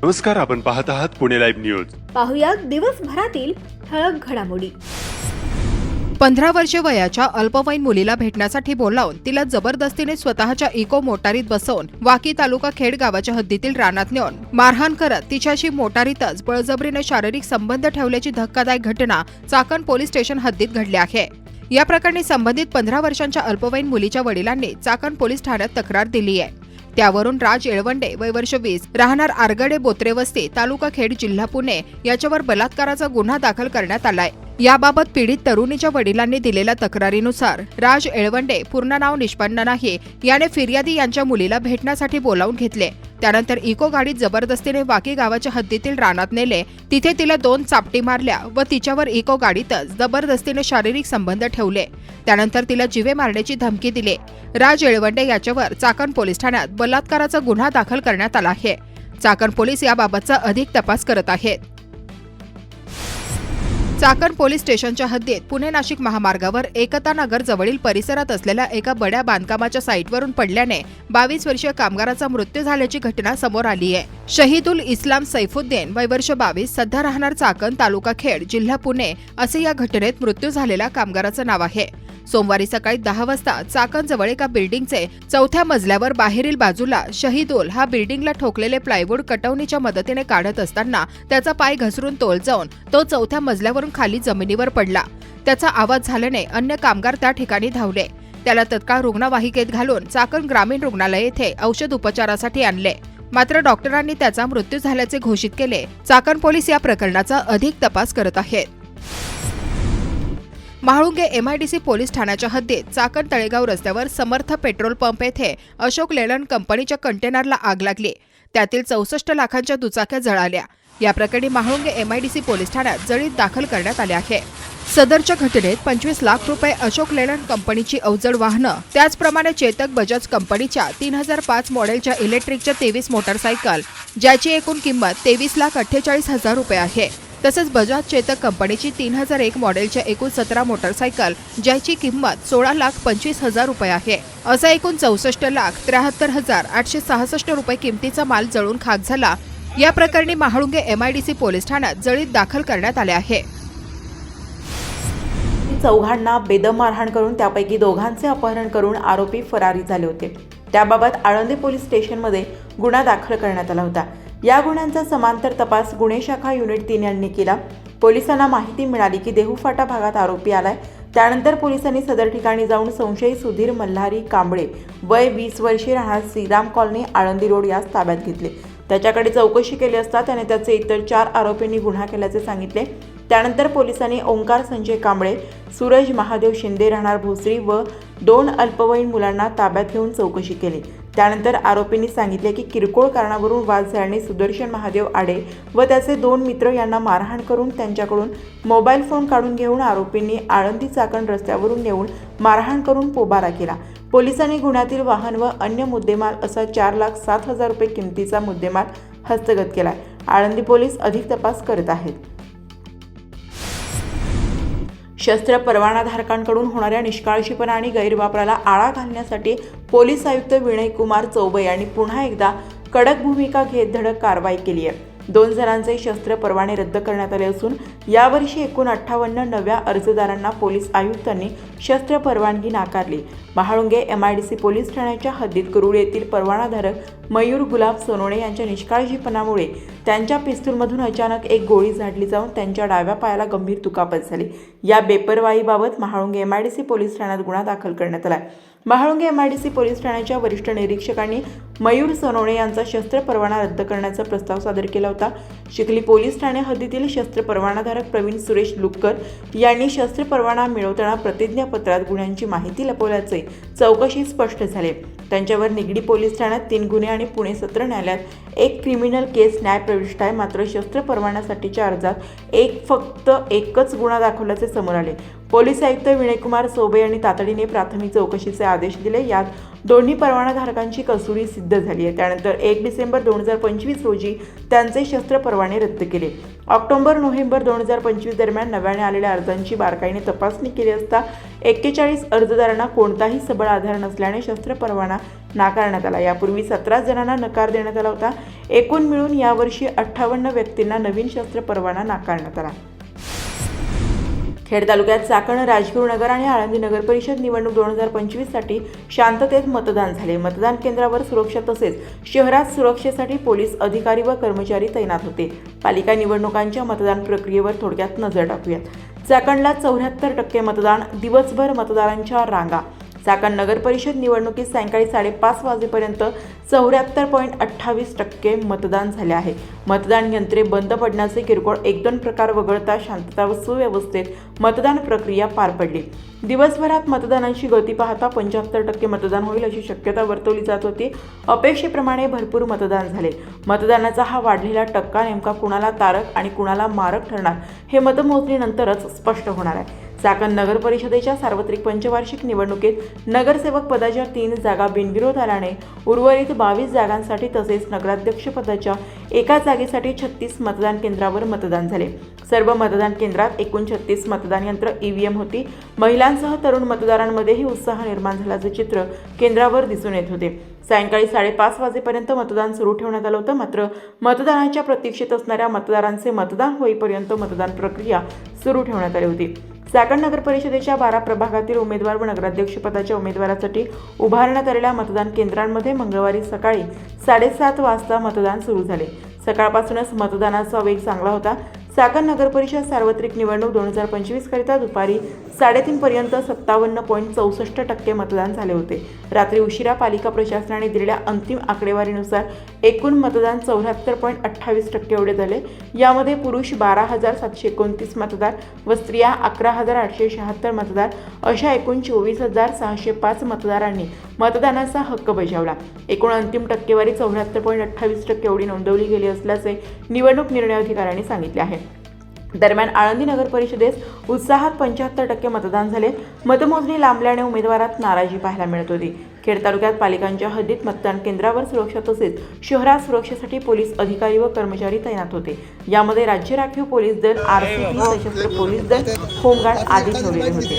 नमस्कार, आपण पाहत आहात पुणे लाईव्ह न्यूज. पाहुयात दिवसभरातील ठळक घडामोडी. 15 वर्षे वयाच्या अल्पवयीन मुलीला भेटण्यासाठी बोलावून तिला जबरदस्तीने स्वतःच्या इको मोटारीत बसवून वाकी तालुका खेड गावाच्या हद्दीतील रानात नेऊन मारहाण करत तिच्याशी मोटारीतच बळजबरीने शारीरिक संबंध ठेवल्याची धक्कादायक घटना चाकण पोलीस स्टेशन हद्दीत घडली आहे. या प्रकरणी संबंधित 15 वर्षांच्या अल्पवयीन मुलीच्या वडिलांनी चाकण पोलीस ठाण्यात तक्रार दिली आहे. त्यावरून राज येळवंडे वय वर्ष 20 राहणार आरगडे बोत्रे वस्ती तालुका खेड जिल्हा पुणे याच्यावर बलात्काराचा गुन्हा दाखल करण्यात आलाय. याबाबत पीडित तरुणीच्या वडिलांनी दिलेल्या तक्रारीनुसार राज येळवंडे, पूर्ण नाव निष्पन्न नाही, याने फिर्यादी यांच्या मुलीला भेटण्यासाठी बोलावून घेतले. त्यानंतर इको गाडीत जबरदस्तीने वाकी गावाच्या हद्दीतील रानात नेले. तिथे तिला 2 चापटी मारल्या व तिच्यावर इको गाडीतच जबरदस्तीने शारीरिक संबंध ठेवले. त्यानंतर तिला जीवे मारण्याची धमकी दिली. राज येळवंडे याच्यावर चाकण पोलीस ठाण्यात बलात्काराचा गुन्हा दाखल करण्यात आला आहे. चाकण पोलीस याबाबतचा अधिक तपास करत आहेत. चाकण पोलीस स्टेशनच्या हद्दीत पुणे नाशिक महामार्गावर एकता नगर जवळील परिसरात असलेल्या एका बड्या बांधकामाच्या साईटवरून पडल्याने 22 वर्षीय कामगाराचा मृत्यू झाल्याची घटना समोर आली आहे. शहीदुल इस्लाम सैफुद्दीन वय वर्ष 22 सध्या राहणार चाकण तालुका खेड जिल्हा पुणे असे या घटनेत मृत्यू झालेल्या कामगाराचं नाव आहे. सोमवारी सकाळी 10 वाजता चाकण जवळ एका बिल्डिंगचे 4थ्या मजल्यावर बाहेरील बाजूला शहीदुल हा बिल्डिंगला ठोकलेले प्लायवूड कटवणीच्या मदतीने काढत असताना त्याचा पाय घसरून तोल जाऊन तो 4थ्या मजल्यावरून खाली जमिनीवर पडला. त्याचा आवाज झाल्याने अन्य कामगार त्या ठिकाणी धावले. त्याला तत्काळ रुग्णवाहिकेत घालून चाकण ग्रामीण रुग्णालय येथे औषध उपचारासाठी आणले. मात्र डॉक्टरांनी त्याचा मृत्यू झाल्याचे घोषित केले. चाकण पोलीस या प्रकरणाचा अधिक तपास करत आहेत. म्हाळुंगे MIDC पोलीस ठाण्याच्या हद्दीत चाकण तळेगाव रस्त्यावर समर्थ पेट्रोल पंप येथे अशोक लेलंड कंपनीच्या कंटेनरला आग लागली. त्यातील 64 लाखांच्या दुचाक्या जळाल्या. या प्रकरणी म्हाळुंगे MIDC पोलीस ठाण्यात जळीत दाखल करण्यात आले आहे. सदरच्या घटनेत 25 लाख रुपये अशोक लेलंड कंपनीची अवजड वाहनं, त्याचप्रमाणे चेतक बजाज कंपनीच्या 3005 मॉडेलच्या इलेक्ट्रिकच्या 23 मोटारसायकल ज्याची एकूण किंमत 23,48,000 रुपये आहे. तसेच बजाज चेतक कंपनीची 3001 मॉडेलच्या एकूण 17 मोटारसायकल ज्याची किंमत 16,25,000 रुपये आहे. असा एकूण 64,73,866 रुपये किमतीचा माल जळून खाक झाला. या प्रकरणी म्हाळुंगे MIDC पोलीस ठाण्यात जळीत दाखल करण्यात आले आहे. चौघांना बेदम मारहाण करून त्यापैकी 2घांचे अपहरण करून आरोपी फरारी झाले होते. त्याबाबत आळंदी पोलीस स्टेशनमध्ये गुन्हा दाखल करण्यात आला होता. या गुन्ह्यांचा समांतर तपास गुन्हे शाखा युनिट 3 यांनी केला. पोलिसांना माहिती मिळाली की देहूफाटा भागात आरोपी आलाय. त्यानंतर पोलिसांनी सदर ठिकाणी जाऊन संशयित सुधीर मल्हारी कांबळे वय 20 वर्षे राहणार श्रीराम कॉलनी आळंदी रोड यास ताब्यात घेतले. त्याच्याकडे चौकशी केली असता त्याने त्याचे इतर 4 आरोपींनी गुन्हा केल्याचे सांगितले. त्यानंतर पोलिसांनी ओंकार संजय कांबळे, सूरज महादेव शिंदे राहणार भोसरी व 2 अल्पवयीन मुलांना ताब्यात घेऊन चौकशी केली. त्यानंतर आरोपींनी सांगितले की किरकोळ कारणावरून वाद झाल्याने सुदर्शन महादेव आडे व त्याचे 2 मित्र यांना मारहाण करून त्यांच्याकडून मोबाईल फोन काढून घेऊन आरोपींनी आळंदी चाकण रस्त्यावरून नेऊन मारहाण करून पोबारा केला. पोलिसांनी गुन्ह्यातील वाहन व अन्य मुद्देमाल असा 4,07,000 रुपये किमतीचा मुद्देमाल हस्तगत केलाय. आळंदी पोलीस अधिक तपास करत आहेत. शस्त्र परवानाधारकांकडून होणाऱ्या निष्काळजीपणा आणि गैरवापराला आळा घालण्यासाठी पोलीस आयुक्त विनय कुमार चौबे यांनी पुन्हा एकदा कडक भूमिका घेत धडक कारवाई केली आहे. 2 जणांचे शस्त्र परवाने रद्द करण्यात आले असून यावर्षी एकूण 58 नव्या अर्जदारांना पोलीस आयुक्तांनी शस्त्र परवानगी नाकारली. म्हाळुंगे MIDC पोलीस ठाण्याच्या हद्दीत करूड येथील परवानाधारक मयूर गुलाब सोनवणे यांच्या निष्काळजीपणामुळे त्यांच्या पिस्तूलमधून अचानक एक गोळी झाडली जाऊन त्यांच्या डाव्या पायाला गंभीर दुखापत झाली. या बेपर्वाईबाबत म्हाळुंगे MIDC पोलीस ठाण्यात गुन्हा दाखल करण्यात आला. म्हाळुंगे MIDC पोलीस ठाण्याच्या वरिष्ठ निरीक्षकांनी मयूर सोनवणे यांचा शस्त्र परवाना रद्द करण्याचा प्रस्ताव सादर केला होता. चिखली पोलीस ठाणे हद्दीतील शस्त्र परवानाधारक प्रवीण सुरेश लुक्कर यांनी शस्त्र परवाना मिळवताना प्रतिज्ञापत्रात गुन्ह्यांची माहिती लपवल्याचे चौकशीत स्पष्ट झाले. त्यांच्यावर निगडी पोलीस ठाण्यात 3 गुन्हे आणि पुणे सत्र न्यायालयात 1 क्रिमिनल केस न्यायप्रविष्ट आहे. मात्र शस्त्र परवान्यासाठीच्या अर्जात फक्त एकच गुन्हा दाखवल्याचे समोर आले. पोलीस आयुक्त विनयकुमार चौबे यांनी तातडीने प्राथमिक चौकशीचे आदेश दिले. यात दोन्ही परवानाधारकांची कसूरी सिद्ध झाली आहे. त्यानंतर 1 डिसेंबर 2025 रोजी त्यांचे शस्त्र परवाने रद्द केले. ऑक्टोबर-नोव्हेंबर 2025 दरम्यान नव्याने आलेल्या अर्जांची बारकाईने तपासणी केली असता 41 अर्जदारांना कोणताही सबळ आधार नसल्याने शस्त्र परवाना नाकारण्यात आला। यापूर्वी 17 जणांना नकार देण्यात आला होता। एकूण मिळून यावर्षी 58 व्यक्तींना नवीन शस्त्र परवाना नाकारण्यात आला। खेड तालुक्यात चाकण, राजगुरू नगर आणि आळंदी नगर परिषद निवडणूक 2025 साठी शांततेत मतदान झाले। मतदान केंद्रावर सुरक्षा तसेच शहरात सुरक्षेसाठी पोलीस अधिकारी व कर्मचारी तैनात होते। पालिका निवडणुकांच्या मतदान प्रक्रियेवर थोडक्यात नजर टाकूयात। चाकणला 74% मतदान, दिवसभर मतदारांच्या रांगा। चाकण नगर परिषद निवडणुकीत सायंकाळी 5:30 वाजेपर्यंत 74.28% मतदान झाले आहे। मतदान यंत्रे बंद पडण्याचे किरकोळ 1-2 प्रकार वगळता शांतता व सुव्यवस्थेत मतदान प्रक्रिया पार पडली। दिवसभरात मतदानाची गती पाहता 75% मतदान होईल अशी शक्यता वर्तवली जात होती। अपेक्षेप्रमाणे भरपूर मतदान झाले। मतदानाचा हा वाढलेला टक्का नेमका कुणाला तारक आणि कुणाला मारक ठरणार हे मतमोजणीनंतरच स्पष्ट होणार आहे। चाकण नगर परिषदेच्या सार्वत्रिक पंचवार्षिक निवडणुकीत नगरसेवक पदाच्या 3 जागा बिनविरोध आल्याने उर्वरित 22 जागांसाठी तसेच नगराध्यक्ष पदाच्या एका जागेसाठी 36 मतदान केंद्रावर मतदान झाले। सर्व मतदान केंद्रात एकूण 36 मतदान यंत्र EVM होती। महिलांसह तरुण मतदारांमध्येही उत्साह निर्माण झाल्याचे चित्र केंद्रावर दिसून येत होते। सायंकाळी 5:30 वाजेपर्यंत मतदान सुरू ठेवण्यात आलं होतं। मात्र मतदानाच्या प्रतीक्षेत असणाऱ्या मतदारांचे मतदान होईपर्यंत मतदान प्रक्रिया सुरू ठेवण्यात आली होती। चाकण नगर परिषदेच्या 12 प्रभागातील उमेदवार व नगराध्यक्षपदाच्या उमेदवारासाठी उभारण्यात आलेल्या मतदान केंद्रांमध्ये मंगळवारी सकाळी 7:30 वाजता मतदान सुरू झाले। सकाळपासूनच मतदानाचा वेग चांगला होता। चाकण नगर परिषद सार्वत्रिक निवडणूक 2025 करिता दुपारी 3:30 पर्यंत 57.64% मतदान झाले होते। रात्री उशिरा पालिका प्रशासनाने दिलेल्या अंतिम आकडेवारीनुसार एकूण मतदान 74.28% एवढे झाले। यामध्ये पुरुष 12,729 मतदार व स्त्रिया 11,876 मतदार अशा एकूण 24,605 मतदारांनी मतदानाचा हक्क बजावला। एकूण अंतिम टक्केवारी 74.28% एवढी नोंदवली गेली असल्याचे निवडणूक निर्णय अधिकाऱ्यांनी सांगितले आहे। दरम्यान आळंदी नगर परिषदेस उत्साहात 75% मतदान झाले। मतमोजणी लांबल्याने उमेदवारात नाराजी पाहायला मिळत होती। खेड तालुक्यात पालिकांच्या हद्दीत मतदान केंद्रावर सुरक्षा तसेच शहरात सुरक्षेसाठी पोलीस अधिकारी व कर्मचारी तैनात होते। यामध्ये राज्य राखीव पोलीस दल, RCP, सशस्त्र पोलीस दल, होमगार्ड आदी ठेवलेले होते।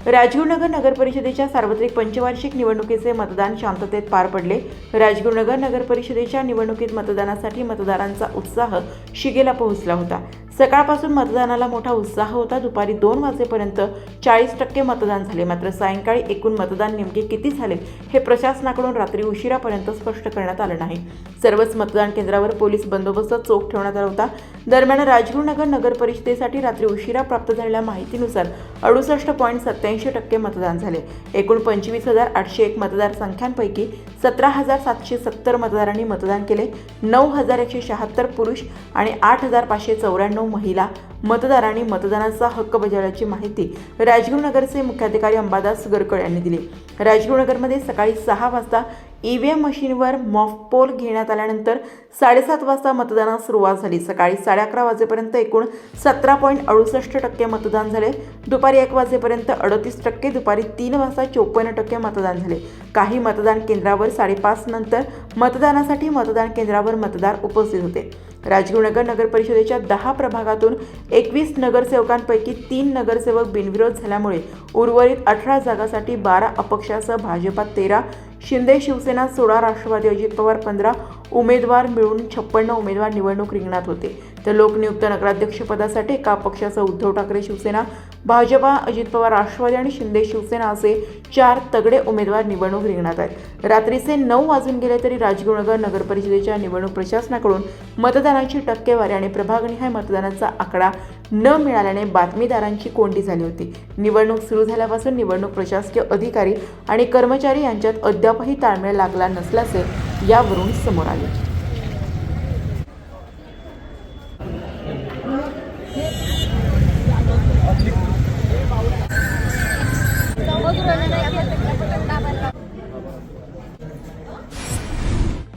राजगुरुनगर नगर परिषदेच्या सार्वत्रिक पंचवार्षिक निवडणुकीचे मतदान शांततेत पार पडले। राजगुरुनगर नगर परिषदेच्या निवडणुकीत मतदानासाठी मतदारांचा उत्साह शिगेला पोहोचला होता। सकाळपासून मतदानाला मोठा उत्साह होता। दुपारी 2 वाजेपर्यंत 40% मतदान झाले। मात्र सायंकाळी एकूण मतदान नेमके किती झाले हे प्रशासनाकडून रात्री उशिरापर्यंत स्पष्ट करण्यात आलं नाही। सर्वच मतदान केंद्रावर पोलीस बंदोबस्त चोख ठेवण्यात आला होता। दरम्यान राजगुरुनगर नगर परिषदेसाठी रात्री उशिरा प्राप्त झालेल्या माहितीनुसार 68.87% मतदान झाले। एकूण 25,801 मतदारसंख्यांपैकी 17,770 मतदारांनी मतदान केले। 9,176 पुरुष आणि 8,594 महिला मतदारांनी मतदानाचा हक्क बजावल्याची माहिती राजगुरुनगरचे मुख्याधिकारी अंबादास गरकळ यांनी दिली। राजगुरुनगरमध्ये सकाळी 6 वाजता EVM मशीनवर मॉक पोल घेण्यात आल्यानंतर 7:30 वाजता मतदानास सुरुवात झाली। सकाळी 11:30 वाजेपर्यंत एकूण 17.68% मतदान झाले। दुपारी 1 वाजेपर्यंत 38%, दुपारी 3 वाजता 54% मतदान झाले। काही मतदान केंद्रावर 5:30 नंतर मतदानासाठी मतदान केंद्रावर मतदार उपस्थित होते। राजगुरुनगर नगर परिषदेच्या 10 प्रभागातून 21 नगरसेवकांपैकी 3 नगरसेवक बिनविरोध झाल्यामुळे उर्वरित 18 जागांसाठी 12 अपक्षासह भाजपा 13, शिंदे शिवसेना 16, राष्ट्रवादी अजित पवार 15 उमेदवार मिळून 56 उमेदवार निवडणूक रिंगणात होते। तर लोकनियुक्त नगराध्यक्षपदासाठी एका अपक्षासह उद्धव ठाकरे शिवसेना, भाजपा, अजित पवार राष्ट्रवादी आणि शिंदे शिवसेना असे 4 तगडे उमेदवार निवडणूक रिंगणात आहेत। रात्रीचे 9 वाजून गेले तरी राजगुरुनगर नगर परिषदेच्या निवडणूक प्रशासनाकडून मतदानाची टक्केवारी आणि प्रभागनिहाय मतदानाचा आकडा न मिळाल्याने बातमीदारांची कोंडी झाली होती। निवडणूक सुरू झाल्यापासून निवडणूक प्रशासकीय अधिकारी आणि कर्मचारी यांच्यात अद्यापही ताळमेळ लागला नसल्याचे यावरून समोर आले।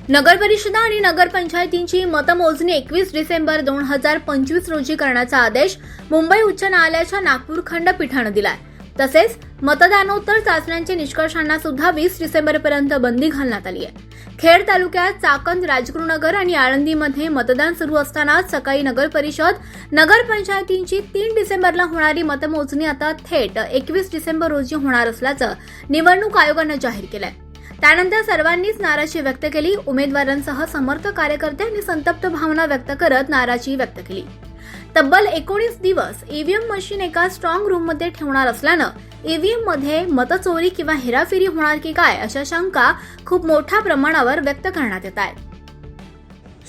नगर परिषदा आणि नगरपंचायतींची मतमोजणी 21 डिसेंबर 2025 रोजी करण्याचा आदेश मुंबई उच्च न्यायालयाच्या नागपूर खंडपीठाने दिलाय। तसेच मतदानोत्तर चाचण्यांच्या निष्कर्षांना सुद्धा 20 डिसेंबरपर्यंत बंदी घालण्यात आली आहे. खेड तालुक्यात चाकण, राजगुरुनगर आणि आळंदीमध्ये मतदान सुरू असतानाच सकाळी नगर परिषद, नगरपंचायतींची 3 डिसेंबरला होणारी मतमोजणी आता थेट 21 डिसेंबर रोजी होणार असल्याचं निवडणूक आयोगानं जाहीर केलंय. त्यानंतर सर्वांनीच नाराजी व्यक्त केली. उमेदवारांसह समर्थक कार्यकर्त्यांनी संतप्त भावना व्यक्त करत नाराजी व्यक्त केली. तब्बल 19 दिवस ईव्हीएम मशीन एका स्ट्रॉंग रूममध्ये ठेवणार असल्यानं ईव्हीएम मध्ये मतचोरी किंवा हेराफेरी होणार की काय अशा शंका खूप मोठ्या प्रमाणावर व्यक्त करण्यात येत आहेत.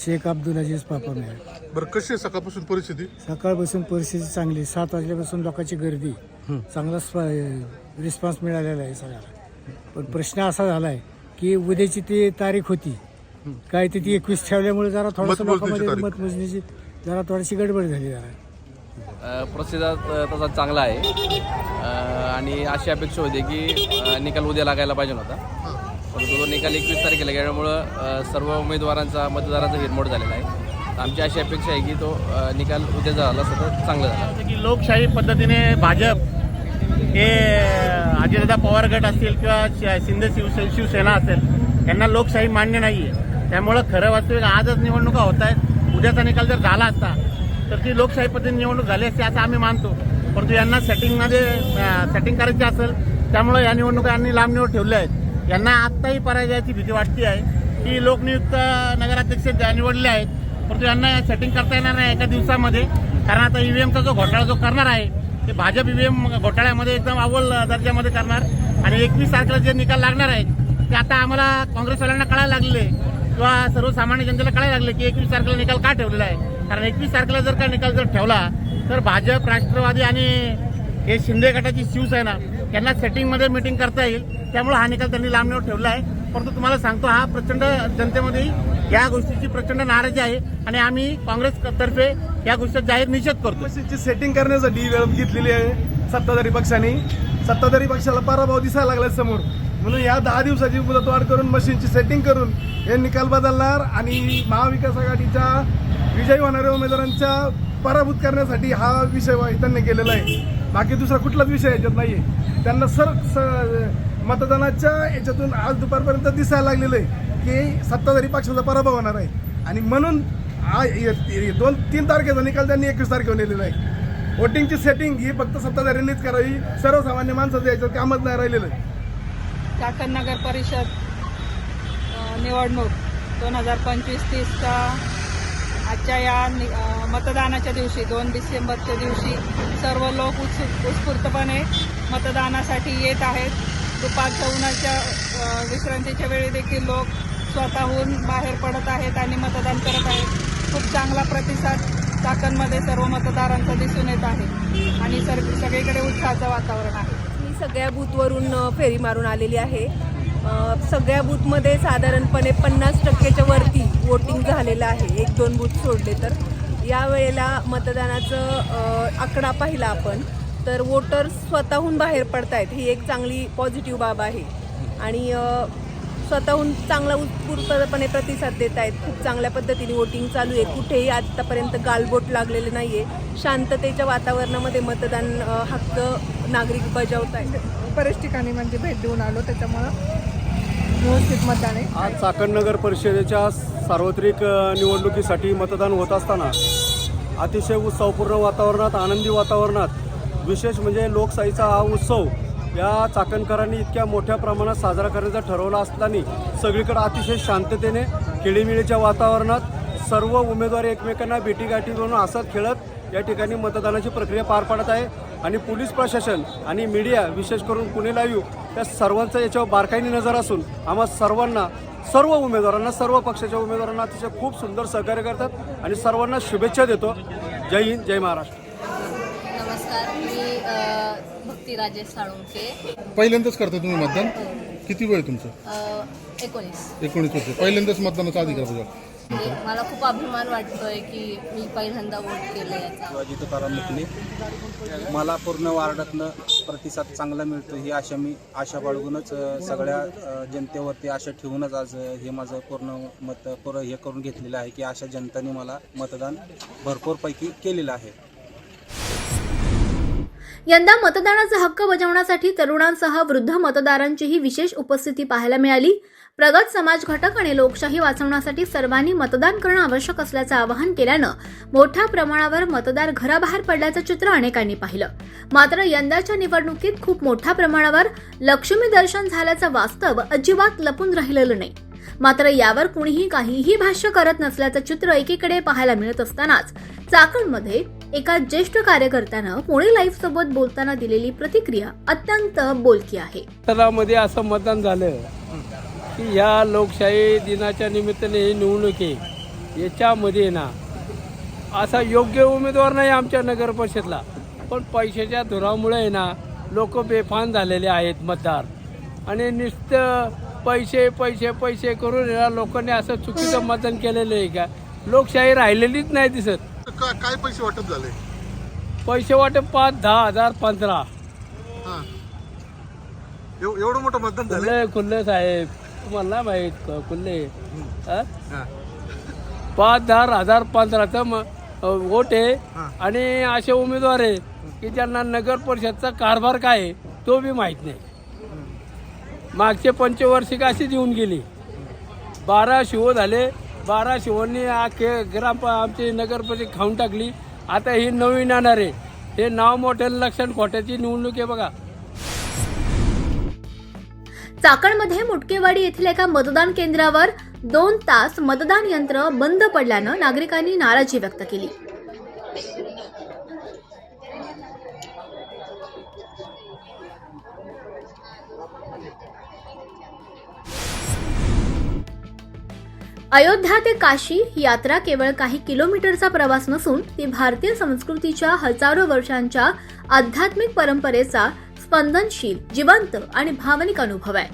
शेख अब्दुल अजीज पापा मेहर. बरं, कशी आहे सकाळपासून परिस्थिती? सकाळपासून परिस्थिती चांगली. 7 वाजल्यापासून लोकांची गर्दी, चांगला रिस्पॉन्स मिळालेला आहे सगळ्याला. पण प्रश्न असा झाला आहे की उद्याची ती तारीख होती काय, ती 21 ठेवल्यामुळे जरा थोडंसं लोकांमध्ये मतमोजणीची जरा थोडीशी गडबड झाली. जरा प्रतिसाद तसा चांगला आहे आणि अशी अपेक्षा होती की निकाल उद्या लागायला पाहिजे होता, परंतु तो निकाल 21 तारखेला गेल्यामुळं सर्व उमेदवारांचा मतदारांचा हिरमोड झालेला आहे. आमची अशी अपेक्षा आहे की तो निकाल उद्या झाला असता तर चांगला झाला. की लोकशाही पद्धतीने भाजप हे अजितदादा पवार गट असतील किंवा शिंदे शिवसेना असेल यांना लोकशाही मान्य नाही आहे. त्यामुळं खरं वास्तविक आजच निवडणुका होत आहेत. उद्याचा निकाल जर झाला असता तर ती लोकशाही पद्धतीने निवडणूक झाली असते असं आम्ही मानतो. परंतु यांना सेटिंग करायची असेल त्यामुळे या निवडणुका यांनी लांब निवड ठेवल्या आहेत. यांना आत्ताही पराजयाची भीती वाटते आहे की लोकनियुक्त नगराध्यक्ष निवडले आहेत, परंतु यांना सेटिंग करता येणार नाही एका दिवसामध्ये. कारण आता ईव्हीएमचा जो घोटाळा जो करणार आहे ते भाजप ईव्हीएम घोटाळ्यामध्ये एकदम अव्वल दर्जामध्ये करणार. आणि 21 तारखेला जे निकाल लागणार आहेत ते आता आम्हाला काँग्रेसवाल्यांना कळायला लागले किंवा सर्वसामान्य जनतेला कळायला लागले की 21 तारखेला निकाल का ठेवलेला आहे. कारण 21 तारखेला जर का निकाल जर ठेवला तर भाजप, राष्ट्रवादी आणि हे शिंदे गटाची शिवसेना यांना सेटिंगमध्ये मिटिंग करता येईल. त्यामुळे हा निकाल त्यांनी लांब निवड ठेवला आहे. परंतु तुम्हाला सांगतो हा प्रचंड जनतेमध्ये या गोष्टीची प्रचंड नाराजी आहे आणि आम्ही काँग्रेसतर्फे या गोष्टीचा जाहीर निषेध करतो. मशीनची सेटिंग करण्यासाठी वेळ घेतलेली आहे सत्ताधारी पक्षाने. सत्ताधारी पक्षाला पराभव दिसायला लागला समोर, म्हणून या 10 दिवसाची मुदतवाढ करून मशीनची सेटिंग करून हे निकाल बदलणार आणि महाविकास आघाडीच्या विजयी होणाऱ्या उमेदवारांच्या पराभूत करण्यासाठी हा विषय त्यांनी केलेला आहे. बाकी दुसरा कुठलाच विषय याच्यात नाही आहे. त्यांना मतदानाच्या याच्यातून आज दुपारपर्यंत दिसायला लागलेलं आहे की सत्ताधारी पक्षाचा पराभव होणार आहे आणि म्हणून 2-3 तारखेचा निकाल त्यांनी 21 तारखेवर नेलेला आहे. वोटिंगची सेटिंग ही फक्त सत्ताधाऱ्यांनीच करावी, सर्वसामान्य माणसाचं याच्यात कामच नाही राहिलेलं आहे. चाकण नगर परिषद निवडणूक 2025-30चा आजच्या या मतदानाच्या दिवशी 2 डिसेंबरच्या दिवशी सर्व लोक उत्स्फूर्तपणे मतदानासाठी येत आहेत. दुपारच्या उन्हाच्या विश्रांतीच्या वेळी देखील लोक स्वतःहून बाहेर पडत आहेत आणि मतदान करत आहेत. खूप चांगला प्रतिसाद चाकणमध्ये सर्व मतदारांचा दिसून येत आहे आणि सगळीकडे उत्साहाचं वातावरण आहे. मी सगळ्या बूथवरून फेरी मारून आलेली आहे. सगळ्या बूथमध्ये साधारणपणे 50% वरती वोटिंग झालेलं आहे, 1-2 बूथ सोडले तर. यावेळेला मतदानाचं आकडा पाहिला आपण तर वोटर्स स्वतःहून बाहेर पडतायत, ही एक चांगली पॉझिटिव्ह बाब आहे आणि स्वतःहून चांगला उत्स्फूर्तपणे प्रतिसाद देत आहेत. खूप चांगल्या पद्धतीने वोटिंग चालू आहे. कुठेही आत्तापर्यंत गालबोट लागलेले नाही आहे. शांततेच्या वातावरणामध्ये मतदान हक्क नागरिक बजावत आहेत. बरेच ठिकाणी म्हणजे भेट देऊन आलो, त्याच्यामुळं व्यवस्थित मतदान आहे. आज चाकण नगर परिषदेच्या सार्वत्रिक निवडणुकीसाठी मतदान होत असताना अतिशय उत्सवपूर्ण वातावरणात, आनंदी वातावरणात, विशेष म्हणजे लोकशाहीचा हा उत्सव या चाकणकरांनी इतक्या मोठ्या प्रमाणात साजरा करण्याचा ठरवला असताना सगळीकडे अतिशय शांततेने, खेळीमेळीच्या वातावरणात सर्व उमेदवार एकमेकांना भेटीगाठी करून हसत खेळत या ठिकाणी मतदानाची प्रक्रिया पार पाडत आहे. आणि पोलीस प्रशासन आणि मीडिया, विशेष करून पुणे लाईव्ह, त्या सर्वांचा याच्यावर बारकाईने नजर असून आम्हा सर्वांना, सर्व उमेदवारांना, सर्व पक्षाच्या उमेदवारांना अतिशय खूप सुंदर सहकार्य करतात आणि सर्वांना शुभेच्छा देतो. जय हिंद, जय महाराष्ट्र. नमस्कार, मी भक्ती राजेश साळुंके. पहिल्यांदाच करता तुम्ही मतदान? किती वय आहे तुमचं? 19 वर्ष. पहिल्यांदाच मतदानाचा अधिकार बजावला. मला खूप अभिमान वाटतोय की मी पहिल्यांदा वोट केलं याचा. अजित पवार मुकणे. मला पूर्ण वार्डातनं प्रतिसाद चांगला मिळतो ही मी आशा बाळगूनच सगळ्या जनतेवरती आशा ठेवूनच आज हे माझं पूर्ण मत हे करून घेतलेलं आहे की अशा जनतेने मला मतदान भरपूरपैकी केलेलं आहे. यंदा मतदानाचा हक्क बजावण्यासाठी तरुणांसह वृद्ध मतदारांचीही विशेष उपस्थिती पाहायला मिळाली. प्रगत समाज घटक आणि लोकशाही वाचवण्यासाठी सर्वांनी मतदान करणं आवश्यक असल्याचं आवाहन केल्यानं मोठ्या प्रमाणावर मतदार घराबाहेर पडल्याचं चित्र अनेकांनी पाहिलं. मात्र यंदाच्या निवडणुकीत खूप मोठ्या प्रमाणावर लक्ष्मी दर्शन झाल्याचं वास्तव अजिबात लपून राहिलेलं नाही. मात्र यावर कुणीही काहीही भाष्य करत नसल्याचं चित्र एकीकडे पाहायला मिळत असतानाच चाकणमध्ये एका ज्येष्ठ कार्यकर्त्यानं पुणे लाईव्ह सोबत बोलताना दिलेली प्रतिक्रिया अत्यंत बोलकी आहे. मध्ये असं मतदान झालं की या लोकशाही दिनाच्या निमित्ताने ही निवडणूक आहे, याच्यामध्ये ना असा योग्य उमेदवार नाही आमच्या नगर परिषदला, पण पैशाच्या धुरामुळे ना लोक बेफान झालेले आहेत मतदार, आणि नुसतं पैसे पैसे पैसे करून या लोकांनी असं चुकीचं मतदान केलेलं आहे का? लोकशाही राहिलेलीच नाही दिसत. काय पैसे वाटप झाले? पैसे वाटप 5, 10 हजार, 15. एवढं मोठं मतदान झालं? खुल्ले साहेब, तुम्हाला नाही माहित खुल्ले 5, 10 हजार, 15चं वोट आहे. आणि असे उमेदवार आहे की ज्यांना नगर परिषदचा कारभार काय आहे तो बी माहीत नाही. मागचे पंचवार्षिक अशीच येऊन गेली. 12 शिवो झाले, 12 शिवोंनी आमची नगर परिषद खाऊन टाकली. आता ही नवीन येणार आहे. हे नाव मोठ्या लक्षण खोट्याची निवडणूक आहे बघा. चाकणमध्ये मुटकेवाडी येथील एका मतदान केंद्रावर 2 तास मतदान यंत्र बंद पडल्यानं नागरिकांनी नाराजी व्यक्त केली. अयोध्या ते काशी ही यात्रा केवळ काही किलोमीटरचा प्रवास नसून ती भारतीय संस्कृतीच्या हजारो वर्षांच्या आध्यात्मिक परंपरेचा स्पंदनशील, जिवंत आणि भावनिक अनुभव आहे.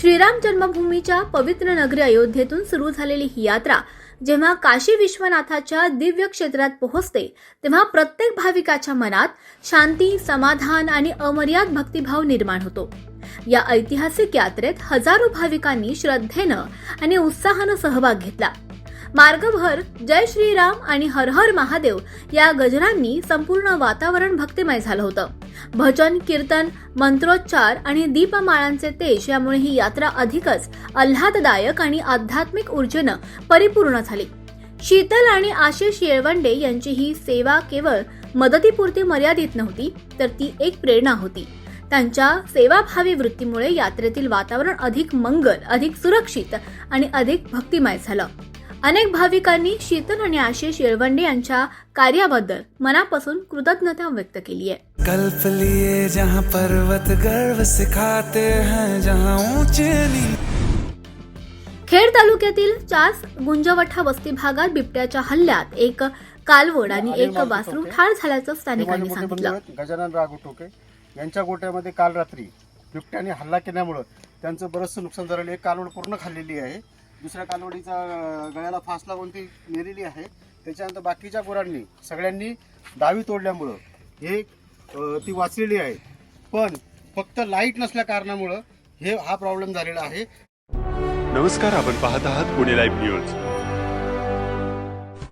श्रीराम जन्मभूमीच्या पवित्र नगरी अयोध्येतून सुरू झालेली ही यात्रा जेव्हा काशी विश्वनाथाच्या दिव्य क्षेत्रात पोहोचते तेव्हा प्रत्येक भाविकाच्या मनात शांती, समाधान आणि अमर्याद भक्तिभाव निर्माण होतो. या ऐतिहासिक यात्रेत हजारो भाविकांनी श्रद्धेनं आणि उत्साहानं सहभाग घेतला. मार्गभर जय श्रीराम आणि हर हर महादेव या गजरांनी संपूर्ण वातावरण भक्तिमय झालं होतं. भजन, कीर्तन, मंत्रोच्चार आणि दीपमाळांचे तेज यामुळे ही यात्रा अधिकच आल्हाददायक आणि आध्यात्मिक ऊर्जेनं परिपूर्ण झाली. शीतल आणि आशिष येळवंडे यांची ही सेवा केवळ मदतीपुरती मर्यादित नव्हती, तर ती एक प्रेरणा होती. त्यांच्या सेवाभावी वृत्तीमुळे यात्रेतील वातावरण अधिक मंगल, अधिक सुरक्षित आणि अधिक भक्तिमय झालं. अनेक भाविकांनी शीतल आणि आशिष येळवंडे यांच्या कार्याबद्दल मनापासून कृतज्ञता व्यक्त केली आहे. कल्प लिए जहां पर्वत गर्व सिखाते हैं जहां ऊंचे. खेड तालुक्यातील 4 गुंजवठा वस्ती भागात बिबट्याच्या हल्ल्यात एक कालवड आणि एक वासरू ठार झाल्याचं स्थानिकांनी सांगितलं. गजानन राघोटोके यांच्या गोट्यामध्ये काल रात्री बिबट्याने हल्ला केल्यामुळं त्यांचं बरंचसं नुकसान झालेलं. एक कालवड पूर्ण खाल्लेली आहे, दुसऱ्या कालवडीचा गळ्याला फास लावून ती मेलेली आहे. त्याच्यानंतर बाकीच्या गुरांनी सगळ्यांनी दावी तोडल्यामुळं ती वाचलेली आहे. पण फक्त लाईट नसल्या कारणामुळं हा प्रॉब्लेम झालेला आहे. नमस्कार, आपण पाहत आहात पुणे लाईव्ह न्यूज.